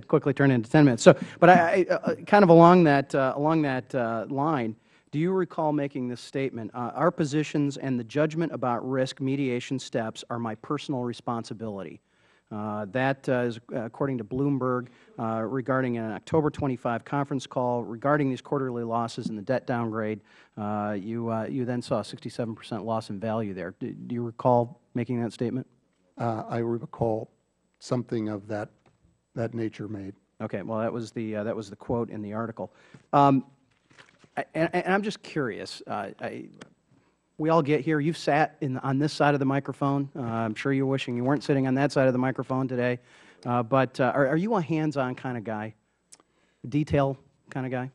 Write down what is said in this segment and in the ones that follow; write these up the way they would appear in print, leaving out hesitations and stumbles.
quickly turn into 10 minutes. So, but kind of along that line, do you recall making this statement? Our positions and the judgment about risk mediation steps are my personal responsibility. That is according to Bloomberg regarding an October 25 conference call regarding these quarterly losses and the debt downgrade. You then saw a 67% loss in value there. Do you recall making that statement? I recall something of that nature made. Okay. Well, that was the quote in the article. And I'm just curious. We all get here. You've sat on this side of the microphone. I'm sure you're wishing you weren't sitting on that side of the microphone today. But are you a hands-on kind of guy, detail kind of guy?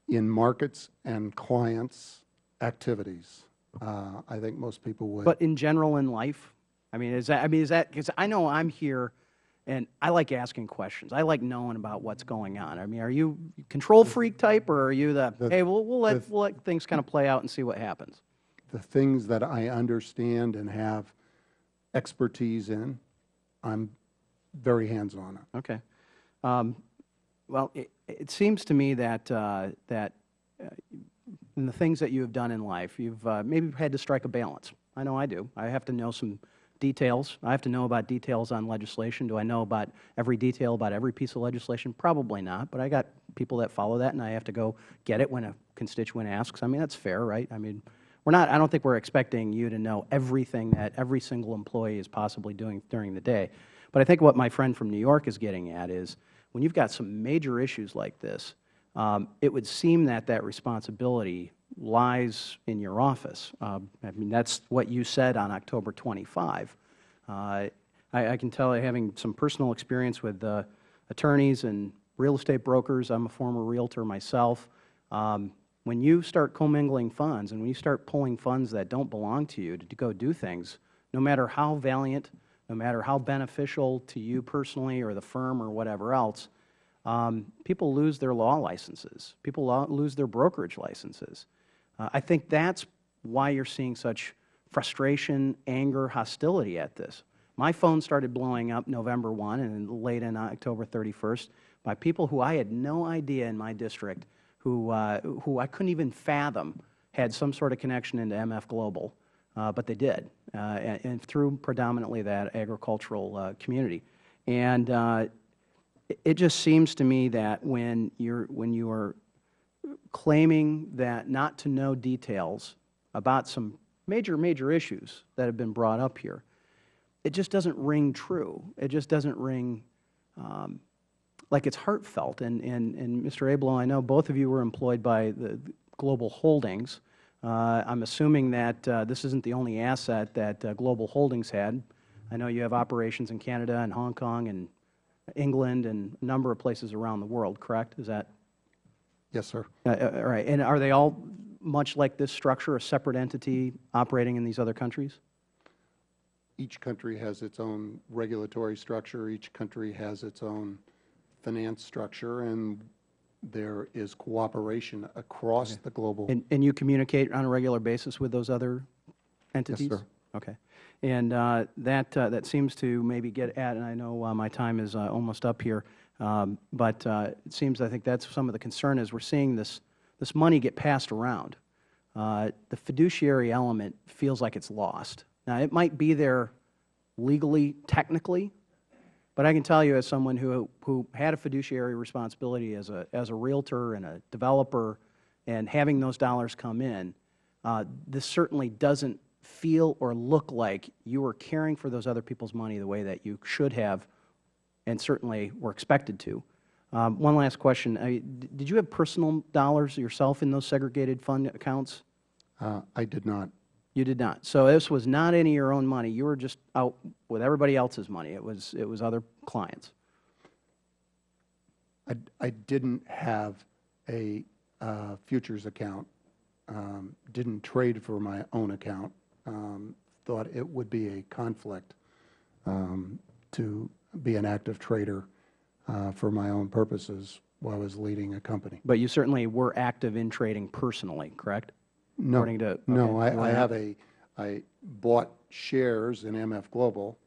In markets and clients' activities, I think most people would. But in general in life, I mean, is that because I know I'm here, and I like asking questions. I like knowing about what's going on. I mean, are you control freak type, or are you hey, we'll let things kind of play out and see what happens? The things that I understand and have expertise in, I'm very hands-on. Okay. Well, it seems to me that in the things that you have done in life, you've maybe had to strike a balance. I know I do. I have to know some details. I have to know about details on legislation. Do I know about every detail about every piece of legislation? Probably not, but I got people that follow that, and I have to go get it when a constituent asks. I mean, that's fair, right? I mean, I don't think we're expecting you to know everything that every single employee is possibly doing during the day. But I think what my friend from New York is getting at is when you've got some major issues like this, it would seem that that responsibility lies in your office. I mean, that's what you said on October 25. I can tell you, having some personal experience with attorneys and real estate brokers, I'm a former realtor myself. When you start commingling funds and when you start pulling funds that don't belong to you to go do things, no matter how valiant, no matter how beneficial to you personally or the firm or whatever else, people lose their law licenses. People lose their brokerage licenses. I think that's why you're seeing such frustration, anger, hostility at this. My phone started blowing up November 1 and late in October 31st by people who I had no idea in my district who I couldn't even fathom had some sort of connection into MF Global, but they did, and through predominantly that agricultural community. And it just seems to me that when you are claiming that not to know details about some major issues that have been brought up here, it just doesn't ring true. It just doesn't ring like it's heartfelt. And Mr. Abloh, I know both of you were employed by the Global Holdings. I'm assuming that this isn't the only asset that Global Holdings had. I know you have operations in Canada and Hong Kong and England and a number of places around the world, correct? Is that? Yes, sir. All right. And are they all much like this structure, a separate entity operating in these other countries? Each country has its own regulatory structure. Each country has its own finance structure, and there is cooperation across the global. And you communicate on a regular basis with those other entities? Yes, sir. Okay. And that seems to maybe get at, and I know my time is almost up here, but it seems, I think that's some of the concern is we're seeing this money get passed around. The fiduciary element feels like it's lost. Now, it might be there legally, technically, but I can tell you as someone who had a fiduciary responsibility as a realtor and a developer and having those dollars come in, this certainly doesn't feel or look like you are caring for those other people's money the way that you should have and certainly were expected to. One last question. Did you have personal dollars yourself in those segregated fund accounts? I did not. You did not. So this was not any of your own money. You were just out with everybody else's money. It was other clients. I didn't have a futures account. Didn't trade for my own account. Thought it would be a conflict to be an active trader for my own purposes while I was leading a company. But you certainly were active in trading personally, correct? No, Okay. I bought shares in MF Global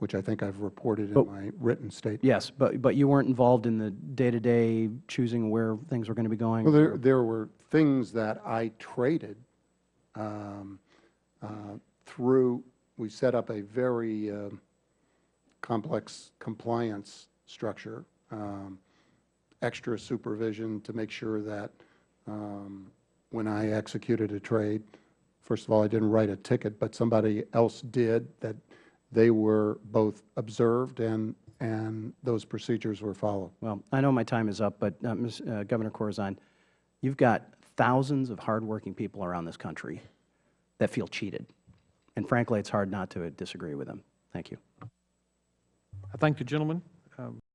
which I think I've reported But- in my written statement. Yes, but you weren't involved in the day-to-day choosing where things were going to be going? Well, there were things that I traded through. We set up a very complex compliance structure, extra supervision to make sure that when I executed a trade, first of all, I didn't write a ticket, but somebody else did, that they were both observed and those procedures were followed. Well, I know my time is up, but Governor Corzine, you've got thousands of hardworking people around this country that feel cheated. And frankly, it's hard not to disagree with them. Thank you. I thank the gentleman.